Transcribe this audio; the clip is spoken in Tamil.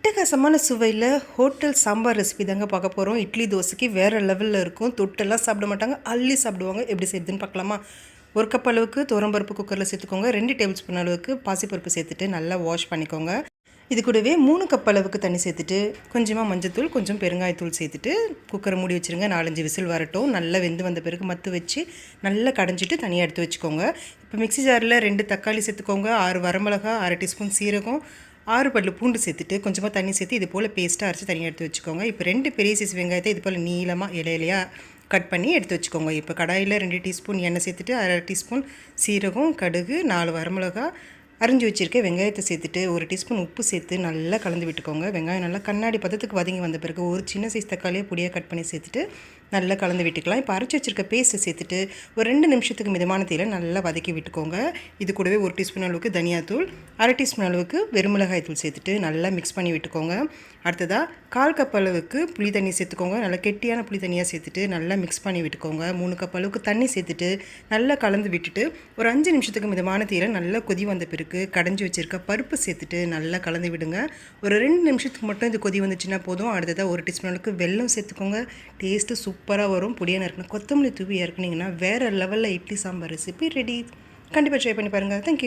அட்டகாசமான சுவையில் ஹோட்டல் சாம்பார் ரெசிபி தாங்க பார்க்க போகிறோம். இட்லி தோசைக்கு வேறு லெவலில் இருக்கும். தொட்டெல்லாம் சாப்பிட மாட்டாங்க, அள்ளி சாப்பிடுவாங்க. எப்படி செய்யுதுன்னு பார்க்கலாமா? ஒரு கப் அளவுக்கு துவரம்பருப்பு குக்கரில் சேர்த்துக்கோங்க. 2 டேபிள் ஸ்பூன் அளவுக்கு பாசிப்பருப்பு சேர்த்துட்டு நல்லா வாஷ் பண்ணிக்கோங்க. இது கூடவே 3 கப் அளவுக்கு தண்ணி சேர்த்துட்டு கொஞ்சமாக மஞ்சத்தூள், கொஞ்சம் பெருங்காயத்தூள் சேர்த்துட்டு குக்கரை மூடி வச்சுருங்க. 4-5 விசில் வரட்டும். நல்லா வெந்து வந்த பிறகு மத்து வச்சு நல்லா கடைஞ்சிட்டு தனியாக எடுத்து வச்சுக்கோங்க. இப்போ மிக்ஸி ஜாரில் 2 தக்காளி சேர்த்துக்கோங்க, 6 வரமிளகா, 1/2 டீஸ்பூன் சீரகம், 6 பல்லு பூண்டு சேர்த்துட்டு கொஞ்சமாக தண்ணி சேர்த்து இது போல் பேஸ்ட்டாக அரைச்சி தனியாக எடுத்து வச்சுக்கோங்க. இப்போ 2 பெரிய சைஸ் வெங்காயத்தை இது போல் நீளமாக இலையிலையாக கட் பண்ணி எடுத்து வச்சுக்கோங்க. இப்போ கடாயில் 2 டீஸ்பூன் எண்ணெய் சேர்த்துட்டு 1/2 டீஸ்பூன் சீரகம், கடுகு, 4 வரமிளகா, அரிஞ்சு வச்சுருக்க வெங்காயத்தை சேர்த்துட்டு 1 டீஸ்பூன் உப்பு சேர்த்து நல்லா கலந்து விட்டுக்கோங்க. வெங்காயம் நல்லா கண்ணாடி பதத்துக்கு வதங்கி வந்த பிறகு ஒரு சின்ன சைஸ் தக்காளியை பொடியாக கட் பண்ணி சேர்த்துட்டு நல்லா கலந்து விட்டுக்கலாம். இப்போ அரைச்சி வச்சுருக்க பேஸ்ட்டை சேர்த்துட்டு ஒரு 2 நிமிஷத்துக்கு மிதமான தீயில நல்லா வதக்கி விட்டுக்கோங்க. இது கூடவே 1 டீஸ்பூன் அளவுக்கு தனியாத்தூள், 1/2 டீஸ்பூன் அளவுக்கு வெறுமிளகாய் தூள் சேர்த்துட்டு நல்லா மிக்ஸ் பண்ணி விட்டுக்கோங்க. அடுத்ததாக 1/4 கப் அளவுக்கு புளி தண்ணி சேர்த்துக்கோங்க. நல்லா கெட்டியான புளி தண்ணியாக சேர்த்துட்டு நல்லா மிக்ஸ் பண்ணி விட்டுக்கோங்க. 3 கப் அளவுக்கு தண்ணி சேர்த்துட்டு நல்லா கலந்து விட்டுட்டு ஒரு 5 நிமிஷத்துக்கு மிதமான தீயில நல்லா கொதி வந்த பிறகு கடைஞ்சி வச்சுருக்க பருப்பு சேர்த்துட்டு நல்லா கலந்து விடுங்க. ஒரு 2 நிமிஷத்துக்கு மட்டும் இது கொதி வந்துச்சுன்னா போதும். அடுத்ததாக 1 டீஸ்பூன் அளவுக்கு வெல்லம் சேர்த்துக்கோங்க. டேஸ்ட்டு சூப்பராக வரும். பொடியாக இருக்கணும், கொத்தமல்லி தூவி இறக்குனீங்கன்னா வேறு லெவலில் இட்லி சாம்பார் ரெசிபி ரெடி. கண்டிப்பாக ட்ரை பண்ணி பாருங்கள். தேங்க்யூ.